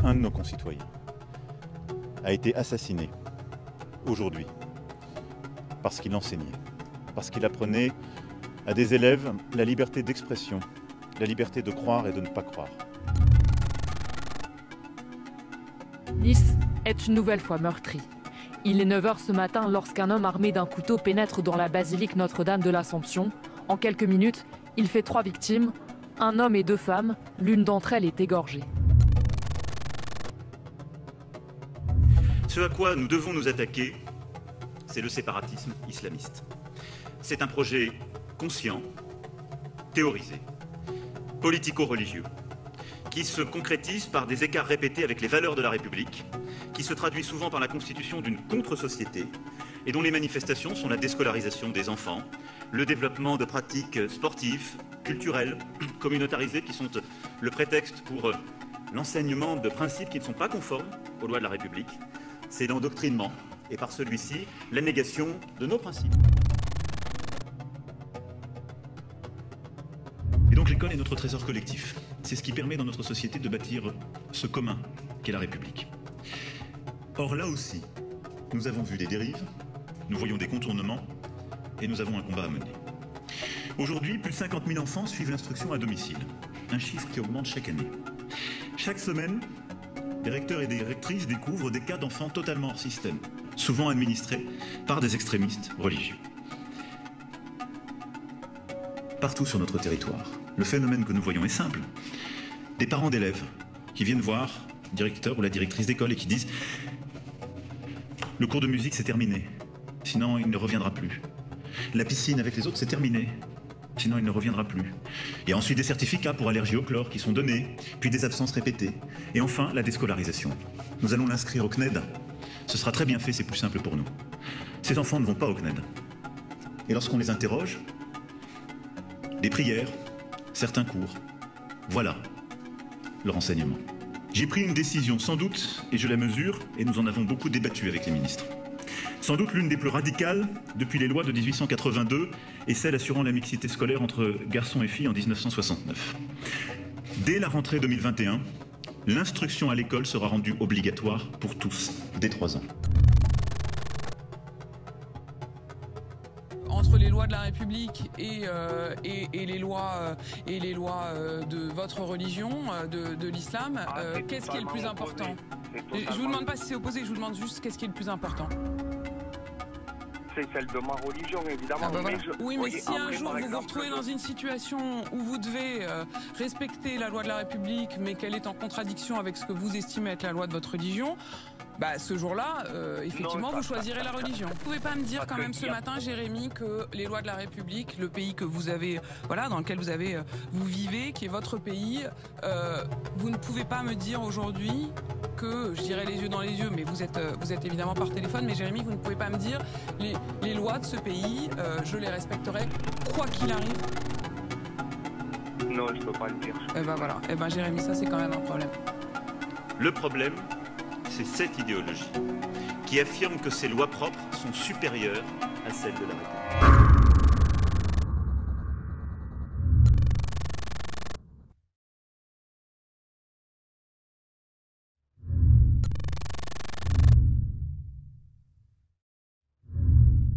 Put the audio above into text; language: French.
un de nos concitoyens a été assassiné aujourd'hui parce qu'il enseignait, parce qu'il apprenait à des élèves la liberté d'expression, la liberté de croire et de ne pas croire. Nice est une nouvelle fois meurtrie. Il est 9h ce matin lorsqu'un homme armé d'un couteau pénètre dans la basilique Notre-Dame de l'Assomption. En quelques minutes, il fait 3 victimes, un homme et 2 femmes. L'une d'entre elles est égorgée. Ce à quoi nous devons nous attaquer, c'est le séparatisme islamiste. C'est un projet conscient, théorisé, politico-religieux, qui se concrétise par des écarts répétés avec les valeurs de la République, qui se traduit souvent par la constitution d'une contre-société et dont les manifestations sont la déscolarisation des enfants, le développement de pratiques sportives, culturelles, communautarisées qui sont le prétexte pour l'enseignement de principes qui ne sont pas conformes aux lois de la République. C'est l'endoctrinement et par celui-ci la négation de nos principes. Et donc l'école est notre trésor collectif. C'est ce qui permet dans notre société de bâtir ce commun qu'est la République. Or là aussi, nous avons vu des dérives, nous voyons des contournements et nous avons un combat à mener. Aujourd'hui, plus de 50 000 enfants suivent l'instruction à domicile, un chiffre qui augmente chaque année. Chaque semaine, des recteurs et des rectrices découvrent des cas d'enfants totalement hors système, souvent administrés par des extrémistes religieux. Partout sur notre territoire, le phénomène que nous voyons est simple. Des parents d'élèves qui viennent voir le directeur ou la directrice d'école et qui disent « Le cours de musique c'est terminé, sinon il ne reviendra plus. La piscine avec les autres c'est terminé, sinon il ne reviendra plus. » Il y a ensuite des certificats pour allergie au chlore qui sont donnés, puis des absences répétées. Et enfin, la déscolarisation. Nous allons l'inscrire au CNED. Ce sera très bien fait, c'est plus simple pour nous. Ces enfants ne vont pas au CNED. Et lorsqu'on les interroge, des prières, certains cours, voilà leur enseignement. J'ai pris une décision sans doute, et je la mesure, et nous en avons beaucoup débattu avec les ministres. Sans doute l'une des plus radicales depuis les lois de 1882 et celle assurant la mixité scolaire entre garçons et filles en 1969. Dès la rentrée 2021, l'instruction à l'école sera rendue obligatoire pour tous, dès 3 ans. Entre les lois de la République et les lois de votre religion, de l'islam, qu'est-ce qui est le plus important? Je vous demande pas si c'est opposé, je vous demande juste qu'est-ce qui est le plus important. C'est celle de ma religion, évidemment. Ah bah voilà. Mais oui, mais voyez, si un après, jour par vous vous exemple, retrouvez dans une situation où vous devez respecter la loi de la République, mais qu'elle est en contradiction avec ce que vous estimez être la loi de votre religion, bah, ce jour-là, effectivement, vous choisirez la religion. Vous pouvez pas me dire quand même ce matin, Jérémy, que les lois de la République, le pays que vous avez, voilà, dans lequel vous vivez, qui est votre pays, vous ne pouvez pas me dire aujourd'hui que, je dirais les yeux dans les yeux, mais vous êtes évidemment par téléphone, mais Jérémy, vous ne pouvez pas me dire les lois de ce pays, je les respecterai quoi qu'il arrive. Non, je peux pas le dire. Eh ben voilà, eh ben Jérémy, ça c'est quand même un problème. Le problème, c'est cette idéologie qui affirme que ces lois propres sont supérieures à celles de la République.